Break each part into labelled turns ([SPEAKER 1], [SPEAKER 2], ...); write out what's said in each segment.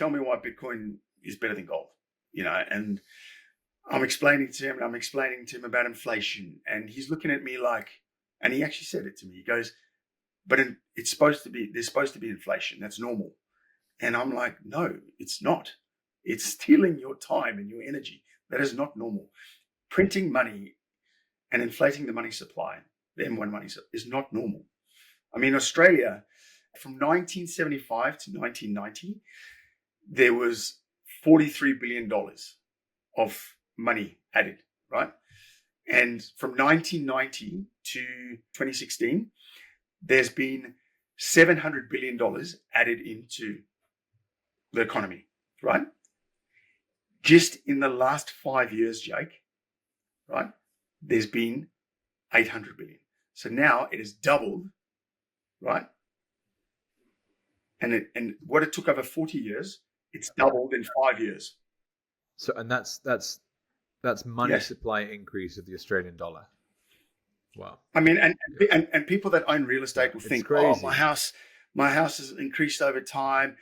[SPEAKER 1] tell me why Bitcoin is better than gold, and I'm explaining to him about inflation, and he's looking at me like, and he actually said it to me. He goes, but there's supposed to be inflation. That's normal. And I'm like, no, it's not. It's stealing your time and your energy. That is not normal. Printing money and inflating the money supply, the M1 money is not normal. I mean, Australia, from 1975 to 1990, there was $43 billion of money added, right? And from 1990 to 2016, there's been $700 billion added into the economy, right? Just in the last 5 years, Jake, right, there's been 800 billion. So now it has doubled, right? And what it took over 40 years, it's doubled in 5 years.
[SPEAKER 2] So, and that's money supply increase of the Australian dollar. Wow.
[SPEAKER 1] I mean, and people that own real estate will think,
[SPEAKER 2] crazy.
[SPEAKER 1] oh, my house has increased over time,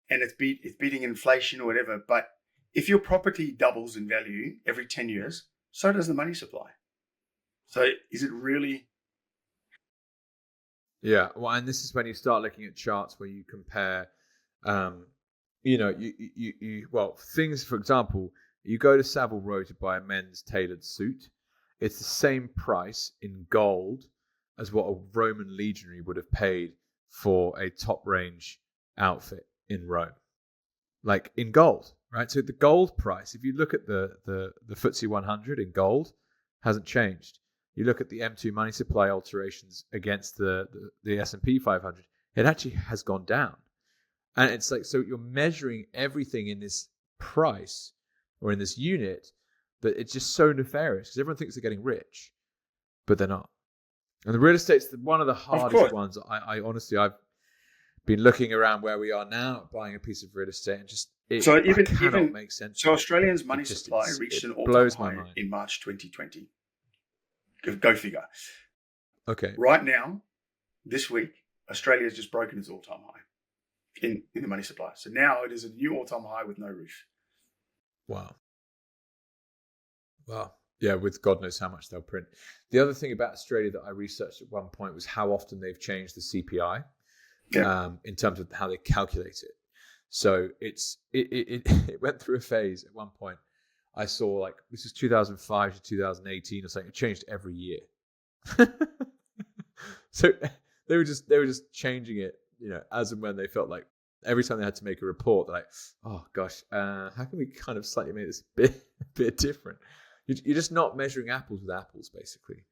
[SPEAKER 1] and it's beating inflation or whatever. But if your property doubles in value every 10 years, so does the money supply. So is it really?
[SPEAKER 2] Yeah. Well, and this is when you start looking at charts where you compare, things, for example, you go to Savile Row to buy a men's tailored suit. It's the same price in gold as what a Roman legionary would have paid for a top range outfit in Rome, like in gold, right? So the gold price, if you look at the FTSE 100 in gold, hasn't changed. You look at the M2 money supply alterations against the S&P 500, it actually has gone down. And it's like, so you're measuring everything in this price or in this unit, that it's just so nefarious because everyone thinks they're getting rich, but they're not. And the real estate's one of the hardest ones. I honestly, I've been looking around where we are now, buying a piece of real estate, and just cannot make sense.
[SPEAKER 1] So Australia's money supply reached an all-time high in March 2020. Go figure.
[SPEAKER 2] Okay.
[SPEAKER 1] Right now, this week, Australia has just broken its all-time high in the money supply. So now it is a new all-time high with no roof.
[SPEAKER 2] Wow. Yeah, with God knows how much they'll print. The other thing about Australia that I researched at one point was how often they've changed the CPI in terms of how they calculate it. So it went through a phase at one point. I saw, like, this is 2005 to 2018 or something. It changed every year. So they were just changing it, as and when they felt like. Every time they had to make a report, they're like, oh gosh, how can we kind of slightly make this a bit different? You're just not measuring apples with apples, basically.